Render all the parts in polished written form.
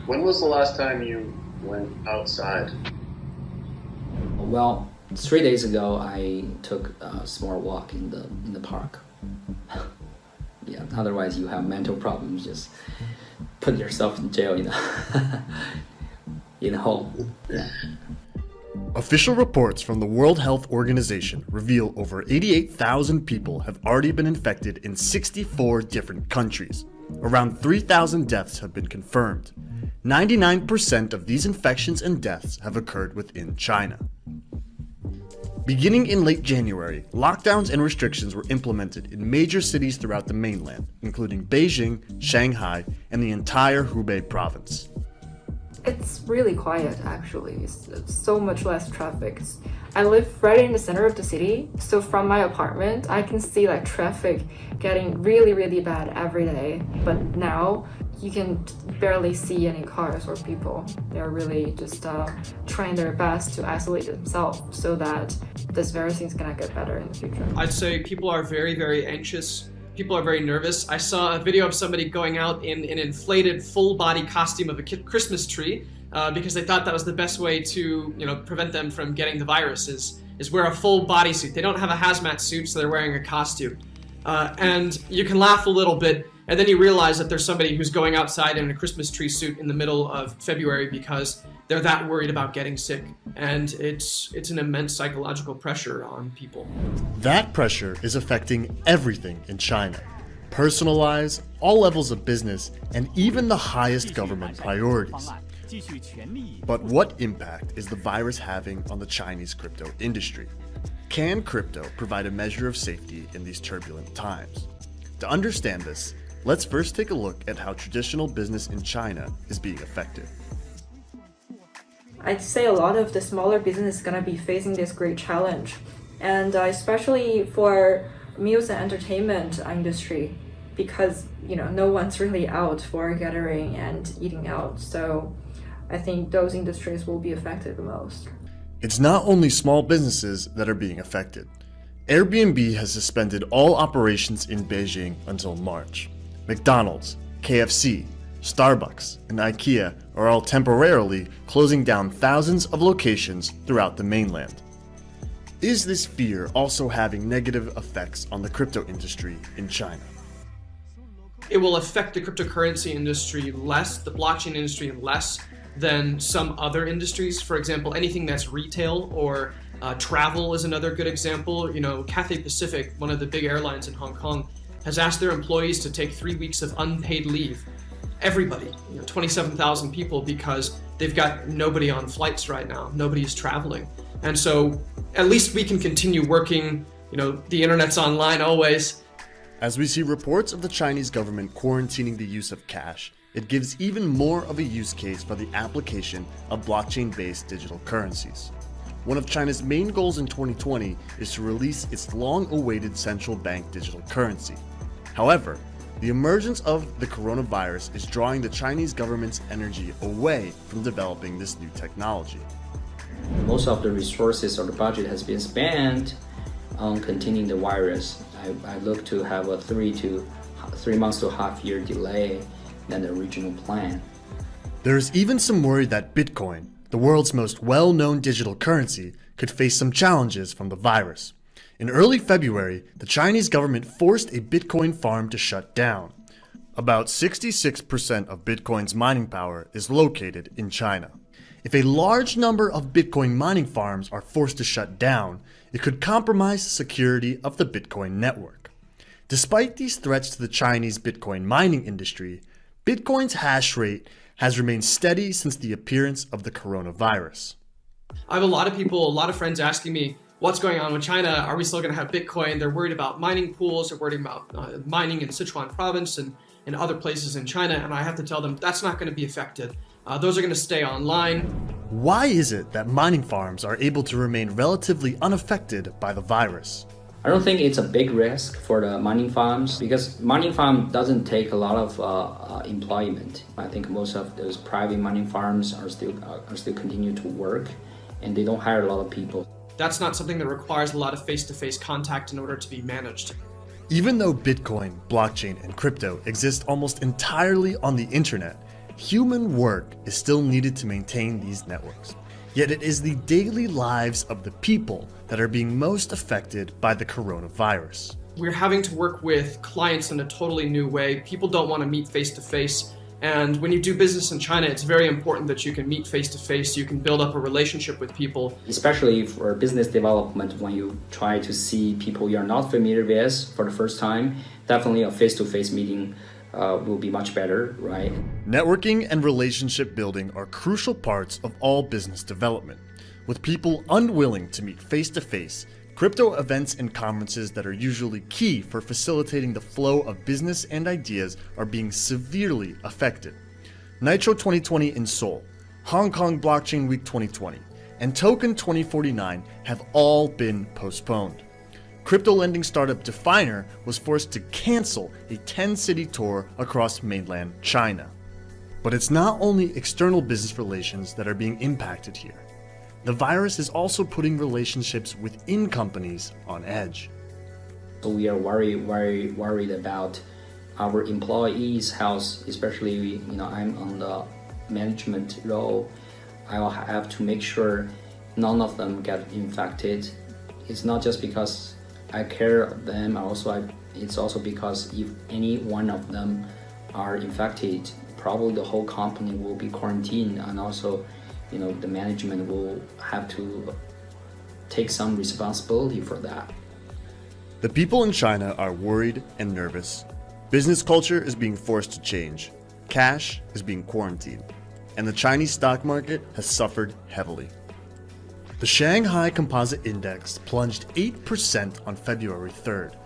When was the last time you went outside? Well, 3 days ago, I took a small walk in the park. Yeah, otherwise you have mental problems. Just put yourself in jail, in home. Yeah. Official reports from the World Health Organization reveal over 88,000 people have already been infected in 64 different countries. Around 3,000 deaths have been confirmed. 99% of these infections and deaths have occurred within China. Beginning in late January, lockdowns and restrictions were implemented in major cities throughout the mainland, including Beijing, Shanghai, and the entire Hubei province. It's really quiet, actually. It's so much less traffic. I live right in the center of the city, so from my apartment, I can see like traffic getting really, really bad every day. But now, you can barely see any cars or people. They're really just trying their best to isolate themselves so that this virus is gonna get better in the future. I'd say people are very, very anxious. People are very nervous. I saw a video of somebody going out in an inflated full body costume of a Christmas tree because they thought that was the best way to prevent them from getting the virus is wear a full bodysuit. They don't have a hazmat suit, so they're wearing a costume. And you can laugh a little bit, and then you realize that there's somebody who's going outside in a Christmas tree suit in the middle of February because they're that worried about getting sick. And it's an immense psychological pressure on people. That pressure is affecting everything in China. Personal lives, all levels of business, and even the highest government priorities. But what impact is the virus having on the Chinese crypto industry? Can crypto provide a measure of safety in these turbulent times? To understand this, let's first take a look at how traditional business in China is being affected. I'd say a lot of the smaller business is gonna be facing this great challenge, and especially for music and entertainment industry, because no one's really out for gathering and eating out. So I think those industries will be affected the most. It's not only small businesses that are being affected. Airbnb has suspended all operations in Beijing until March. McDonald's, KFC, Starbucks, and IKEA are all temporarily closing down thousands of locations throughout the mainland. Is this fear also having negative effects on the crypto industry in China? It will affect the cryptocurrency industry less, the blockchain industry less than some other industries. For example, anything that's retail or travel is another good example. Cathay Pacific, one of the big airlines in Hong Kong, has asked their employees to take 3 weeks of unpaid leave. Everybody, 27,000 people, because they've got nobody on flights right now. Nobody's traveling. And so at least we can continue working. The internet's online always. As we see reports of the Chinese government quarantining the use of cash, it gives even more of a use case for the application of blockchain-based digital currencies. One of China's main goals in 2020 is to release its long-awaited central bank digital currency. However, the emergence of the coronavirus is drawing the Chinese government's energy away from developing this new technology. Most of the resources or the budget has been spent on containing the virus. I look to have a 3 months to half year delay than the original plan. There's even some worry that Bitcoin, the world's most well-known digital currency, could face some challenges from the virus. In early February, the Chinese government forced a Bitcoin farm to shut down. About 66% of Bitcoin's mining power is located in China. If a large number of Bitcoin mining farms are forced to shut down, it could compromise the security of the Bitcoin network. Despite these threats to the Chinese Bitcoin mining industry, Bitcoin's hash rate has remained steady since the appearance of the coronavirus. I have a lot of friends asking me, what's going on with China? Are we still going to have Bitcoin? They're worried about mining pools. They're worried about mining in Sichuan province and in other places in China. And I have to tell them that's not going to be affected. Those are going to stay online. Why is it that mining farms are able to remain relatively unaffected by the virus? I don't think it's a big risk for the mining farms because mining farm doesn't take a lot of employment. I think most of those private mining farms are still continue to work, and they don't hire a lot of people. That's not something that requires a lot of face-to-face contact in order to be managed. Even though Bitcoin, blockchain, and crypto exist almost entirely on the internet, Human work is still needed to maintain these networks. Yet it is the daily lives of the people that are being most affected by the coronavirus. We're having to work with clients in a totally new way. People don't want to meet face to face. And when you do business in China, it's very important that you can meet face to face. You can build up a relationship with people. Especially for business development, when you try to see people you're not familiar with for the first time, definitely a face-to-face meeting will be much better, right? Networking and relationship building are crucial parts of all business development. With people unwilling to meet face-to-face, crypto events and conferences that are usually key for facilitating the flow of business and ideas are being severely affected. Nitro 2020 in Seoul, Hong Kong Blockchain Week 2020, and Token 2049 have all been postponed. Crypto lending startup Definer was forced to cancel a 10-city tour across mainland China. But it's not only external business relations that are being impacted here. The virus is also putting relationships within companies on edge. So we are very worried about our employees' health, especially, I'm on the management role. I will have to make sure none of them get infected. It's not just because I care of them, it's also because if any one of them are infected, probably the whole company will be quarantined, and also, the management will have to take some responsibility for that. The people in China are worried and nervous. Business culture is being forced to change. Cash is being quarantined. And the Chinese stock market has suffered heavily. The Shanghai Composite Index plunged 8% on February 3rd.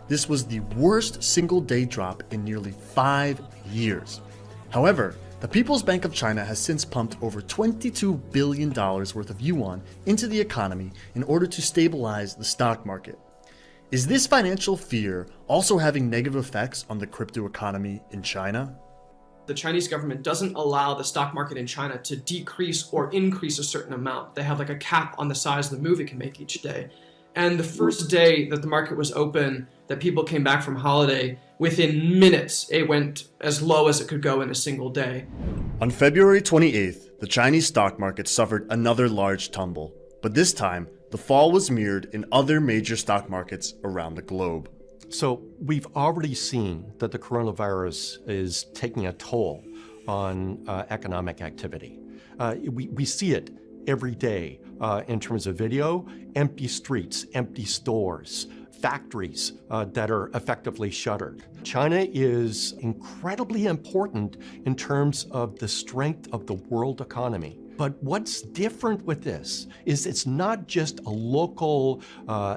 This was the worst single-day drop in nearly 5 years. However, the People's Bank of China has since pumped over $22 billion worth of yuan into the economy in order to stabilize the stock market. Is this financial fear also having negative effects on the crypto economy in China? The Chinese government doesn't allow the stock market in China to decrease or increase a certain amount. They have like a cap on the size the move it can make each day. And the first day that the market was open, that people came back from holiday, within minutes, it went as low as it could go in a single day. On February 28th, the Chinese stock market suffered another large tumble, but this time, the fall was mirrored in other major stock markets around the globe. So we've already seen that the coronavirus is taking a toll on economic activity. We see it every day in terms of video, empty streets, empty stores, factories that are effectively shuttered. China is incredibly important in terms of the strength of the world economy. But what's different with this is it's not just a local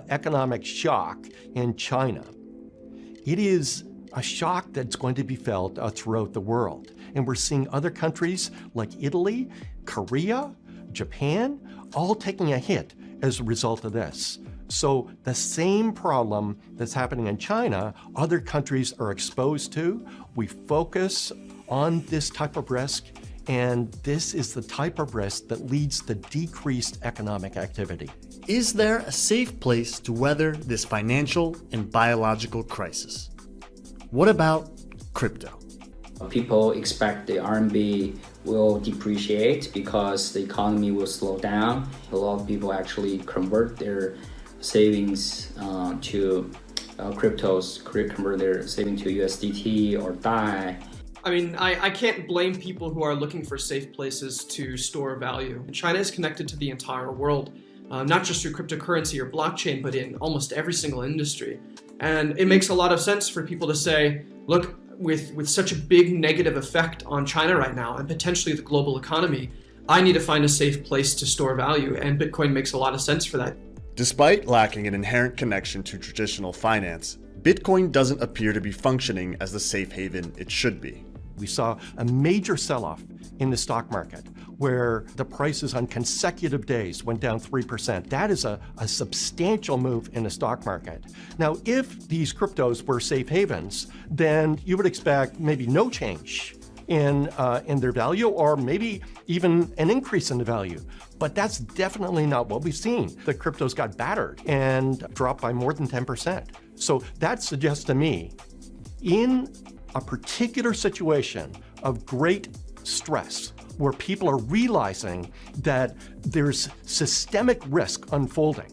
economic shock in China. It is a shock that's going to be felt throughout the world. And we're seeing other countries like Italy, Korea, Japan, all taking a hit as a result of this. So the same problem that's happening in China, other countries are exposed to. We focus on this type of risk, and this is the type of risk that leads to decreased economic activity. Is there a safe place to weather this financial and biological crisis? What about crypto? People expect the RMB will depreciate because the economy will slow down. A lot of people actually convert their savings to cryptos, convert their savings to USDT or DAI. I mean, I can't blame people who are looking for safe places to store value. China is connected to the entire world, not just through cryptocurrency or blockchain, but in almost every single industry. And it makes a lot of sense for people to say, look, with such a big negative effect on China right now and potentially the global economy, I need to find a safe place to store value, and Bitcoin makes a lot of sense for that. Despite lacking an inherent connection to traditional finance, Bitcoin doesn't appear to be functioning as the safe haven it should be. We saw a major sell-off in the stock market where the prices on consecutive days went down 3%. That is a substantial move in the stock market. Now, if these cryptos were safe havens, then you would expect maybe no change in their value, or maybe even an increase in the value. But that's definitely not what we've seen. The cryptos got battered and dropped by more than 10%. So that suggests to me, in a particular situation of great stress, where people are realizing that there's systemic risk unfolding.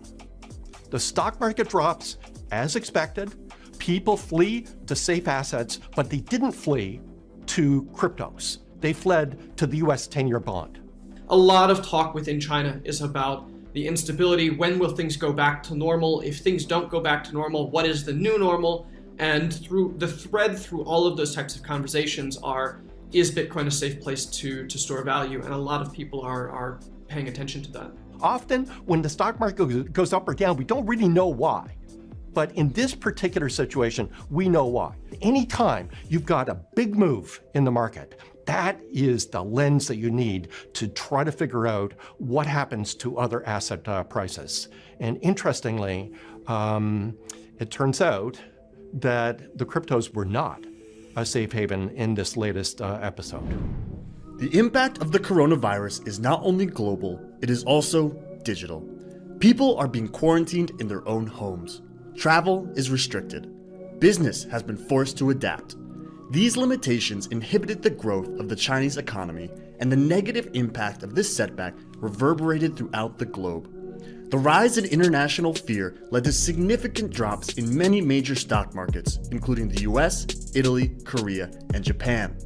The stock market drops as expected. People flee to safe assets, but they didn't flee to cryptos. They fled to the US 10-year bond. A lot of talk within China is about the instability. When will things go back to normal? If things don't go back to normal, what is the new normal? And through the thread through all of those types of conversations is Bitcoin a safe place to store value? And a lot of people are paying attention to that. Often when the stock market goes up or down, we don't really know why. But in this particular situation, we know why. Anytime you've got a big move in the market, that is the lens that you need to try to figure out what happens to other asset prices. And interestingly, it turns out that the cryptos were not a safe haven in this latest episode. The impact of the coronavirus is not only global, it is also digital. People are being quarantined in their own homes. Travel is restricted. Business has been forced to adapt. These limitations inhibited the growth of the Chinese economy, and the negative impact of this setback reverberated throughout the globe. The rise in international fear led to significant drops in many major stock markets, including the US, Italy, Korea, and Japan.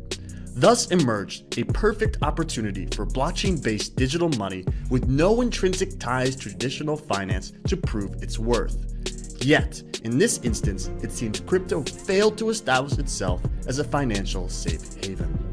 Thus emerged a perfect opportunity for blockchain-based digital money with no intrinsic ties to traditional finance to prove its worth. Yet, in this instance, it seems crypto failed to establish itself as a financial safe haven.